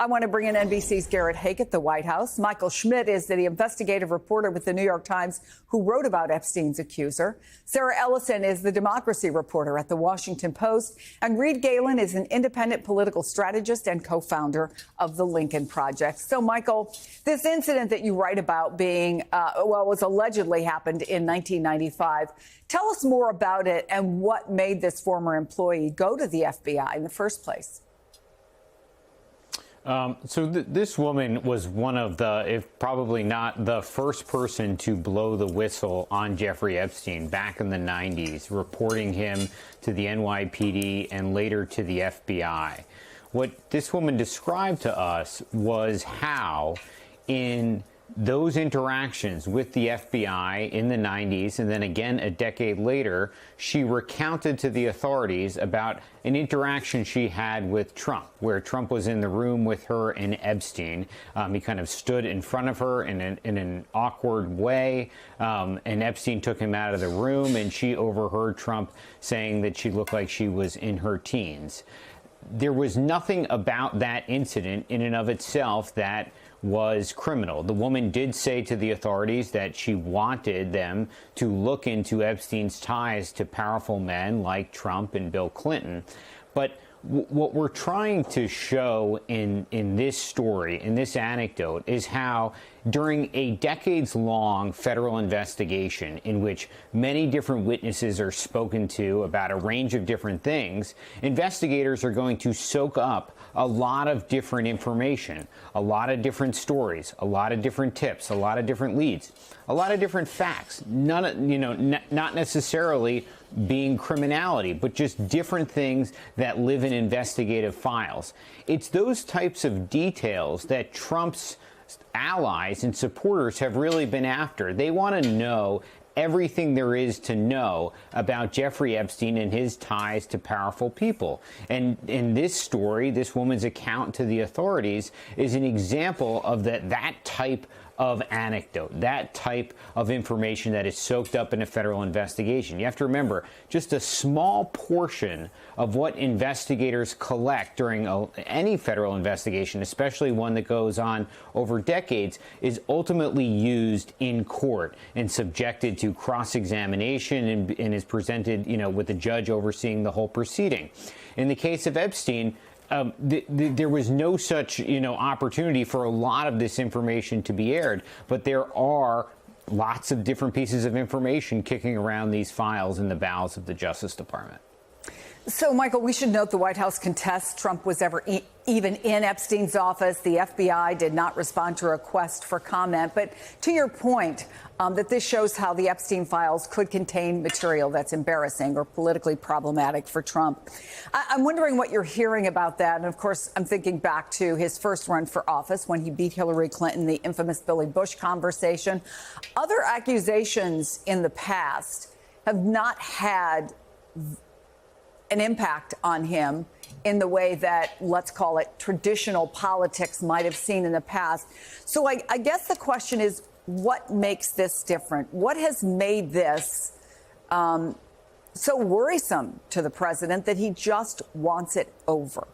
I want to bring in NBC's Garrett Haake at the White House. Michael Schmidt is the investigative reporter with the New York Times who wrote about Epstein's accuser. Sarah Ellison is the democracy reporter at the Washington Post. And Reed Galen is an independent political strategist and co-founder of the Lincoln Project. So, Michael, this incident that you write about being, was allegedly happened in 1995. Tell us more about it and what made this former employee go to the FBI in the first place. This woman was one of the, if probably not the first person to blow the whistle on Jeffrey Epstein back in the 90s, reporting him to the NYPD and later to the FBI. What this woman described to us was how in those interactions with the FBI in the 90s and then again a decade later, she recounted to the authorities about an interaction she had with Trump, where Trump was in the room with her and Epstein. He kind of stood in front of her in an awkward way, and Epstein took him out of the room, and she overheard Trump saying that she looked like she was in her teens. There was nothing about that incident in and of itself that was criminal. The woman did say to the authorities that she wanted them to look into Epstein's ties to powerful men like Trump and Bill Clinton. But what we're trying to show in this story, in this anecdote, is how during a decades-long federal investigation in which many different witnesses are spoken to about a range of different things, investigators are going to soak up a lot of different information, a lot of different stories, a lot of different tips, a lot of different leads, a lot of different facts, not necessarily being criminality, but just different things that live in investigative files. It's those types of details that Trump's allies and supporters have really been after. They want to know everything there is to know about Jeffrey Epstein and his ties to powerful people. And in this story, this woman's account to the authorities is an example of that type of anecdote, that type of information that is soaked up in a federal investigation. You have to remember, just a small portion of what investigators collect during any federal investigation, especially one that goes on over decades, is ultimately used in court and subjected to cross-examination and is presented, with the judge overseeing the whole proceeding. In the case of Epstein, there was no such, opportunity for a lot of this information to be aired, but there are lots of different pieces of information kicking around these files in the bowels of the Justice Department. So, Michael, we should note the White House contests Trump was ever even in Epstein's office. The FBI did not respond to a request for comment. But to your point, that this shows how the Epstein files could contain material that's embarrassing or politically problematic for Trump. I'm wondering what you're hearing about that. And, of course, I'm thinking back to his first run for office when he beat Hillary Clinton, the infamous Billy Bush conversation. Other accusations in the past have not had an impact on him in the way that, let's call it, traditional politics might have seen in the past. So I guess the question is, what makes this different? What has made this so worrisome to the president that he just wants it over?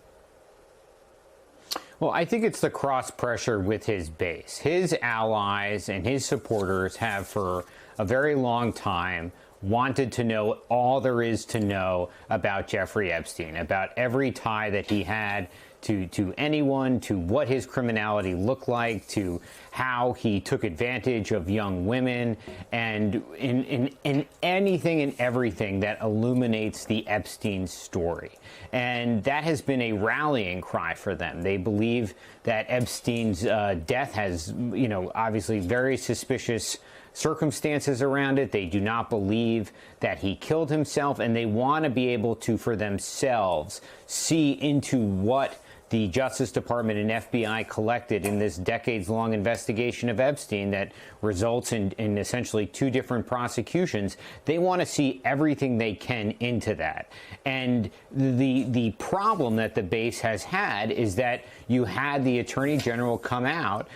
Well, I think it's the cross pressure with his base. His allies and his supporters have for a very long time wanted to know all there is to know about Jeffrey Epstein, about every tie that he had to anyone, to what his criminality looked like, to how he took advantage of young women, and in anything and everything that illuminates the Epstein story. And that has been a rallying cry for them. They believe that Epstein's death has, obviously very suspicious circumstances around it. They do not believe that he killed himself, and they want to be able to, for themselves, see into what the Justice Department and FBI collected in this decades-long investigation of Epstein that results in essentially two different prosecutions. They want to see everything they can into that. And the problem that the base has had is that you had the Attorney General come out,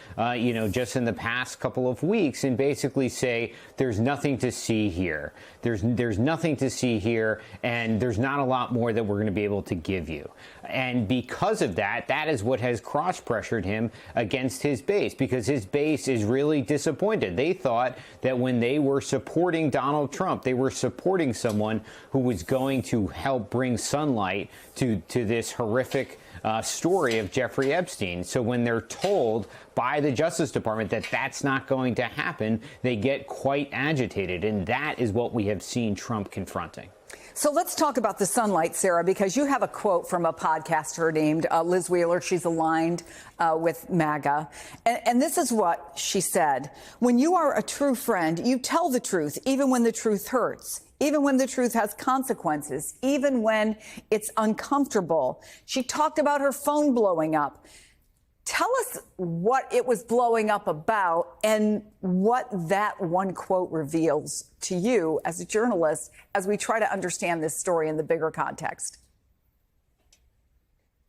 just in the past couple of weeks and basically say there's nothing to see here. There's nothing to see here, and there's not a lot more that we're going to be able to give you. And because of that, that is what has cross-pressured him against his base, because his base is really disappointed. They thought that when they were supporting Donald Trump, they were supporting someone who was going to help bring sunlight to this horrific story of Jeffrey Epstein. So when they're told by the Justice Department that that's not going to happen, they get quite agitated. And that is what we have seen Trump confronting. So let's talk about the sunlight, Sarah, because you have a quote from a podcaster named Liz Wheeler. She's aligned with MAGA. And this is what she said. When you are a true friend, you tell the truth, even when the truth hurts, even when the truth has consequences, even when it's uncomfortable. She talked about her phone blowing up. Tell us what it was blowing up about and what that one quote reveals to you as a journalist as we try to understand this story in the bigger context.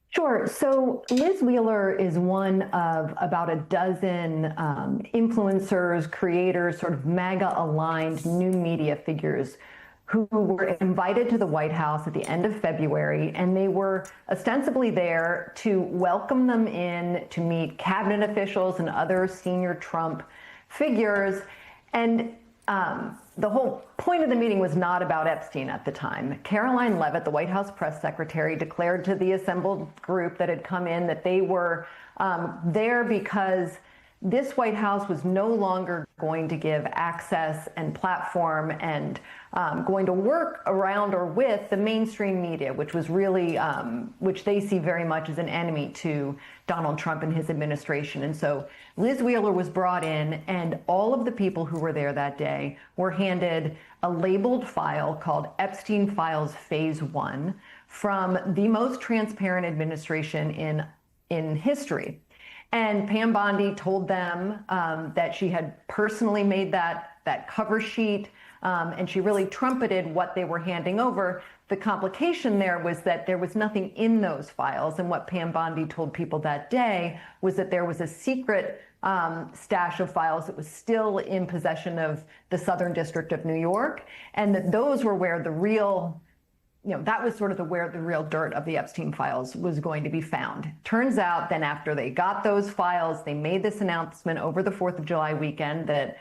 Sure. So Liz Wheeler is one of about a dozen influencers, creators, sort of MAGA-aligned new media figures who were invited to the White House at the end of February, and they were ostensibly there to welcome them in to meet cabinet officials and other senior Trump figures. And the whole point of the meeting was not about Epstein at the time. Caroline Leavitt, the White House press secretary, declared to the assembled group that had come in that they were there because this White House was no longer going to give access and platform and going to work around or with the mainstream media, which was really, which they see very much as an enemy to Donald Trump and his administration. And so Liz Wheeler was brought in, and all of the people who were there that day were handed a labeled file called Epstein Files Phase 1 from the most transparent administration in history. And Pam Bondi told them that she had personally made that cover sheet, and she really trumpeted what they were handing over. The complication there was that there was nothing in those files, and what Pam Bondi told people that day was that there was a secret stash of files that was still in possession of the Southern District of New York, and that those were where the real that was sort of where the real dirt of the Epstein files was going to be found. Turns out then after they got those files, they made this announcement over the 4th of July weekend that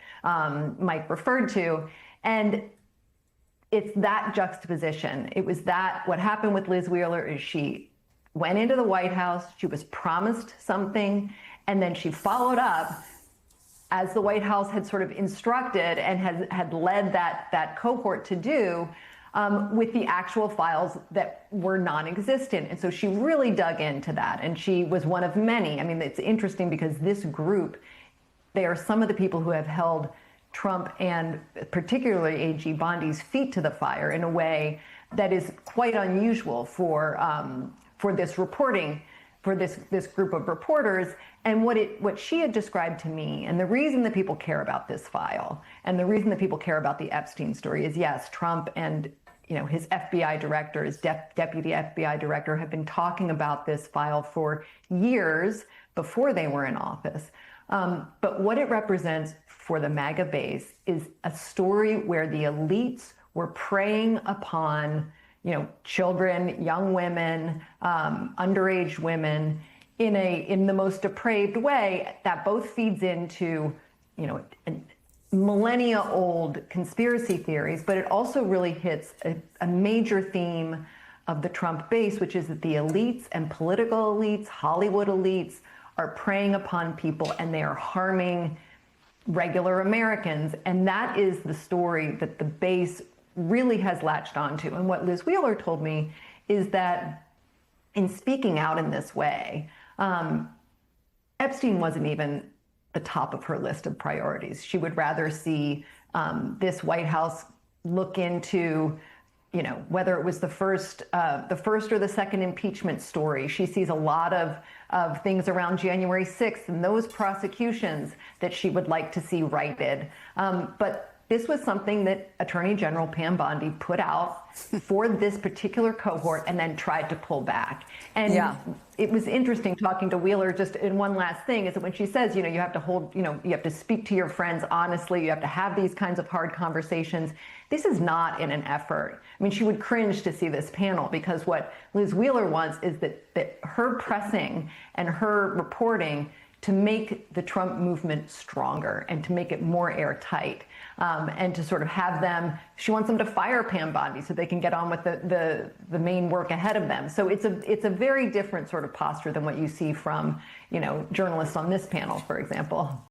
Mike referred to. And it's that juxtaposition. It was that what happened with Liz Wheeler is she went into the White House, she was promised something, and then she followed up as the White House had sort of instructed and had led that cohort to do, with the actual files that were non-existent. And so she really dug into that. And she was one of many. I mean, it's interesting because this group, they are some of the people who have held Trump and particularly A.G. Bondi's feet to the fire in a way that is quite unusual for this reporting, for this group of reporters. And what she had described to me, and the reason that people care about this file, and the reason that people care about the Epstein story is, yes, Trump and his FBI director, his deputy FBI director, have been talking about this file for years before they were in office. But what it represents for the MAGA base is a story where the elites were preying upon, children, young women, underage women in the most depraved way that both feeds into, millennia-old conspiracy theories, but it also really hits a major theme of the Trump base, which is that the elites and political elites, Hollywood elites, are preying upon people and they are harming regular Americans. And that is the story that the base really has latched onto. And what Liz Wheeler told me is that in speaking out in this way, Epstein wasn't even the top of her list of priorities. She would rather see this White House look into, whether it was the first or the second impeachment story. She sees a lot of things around January 6th and those prosecutions that she would like to see righted. But This was something that Attorney General Pam Bondi put out for this particular cohort and then tried to pull back. And it was interesting talking to Wheeler. Just in one last thing is that when she says, you have to hold, you have to speak to your friends honestly, you have to have these kinds of hard conversations. This is not in an effort. I mean, she would cringe to see this panel, because what Liz Wheeler wants is that her pressing and her reporting to make the Trump movement stronger and to make it more airtight, and to sort of have them, she wants them to fire Pam Bondi so they can get on with the main work ahead of them. So it's a very different sort of posture than what you see from, journalists on this panel, for example.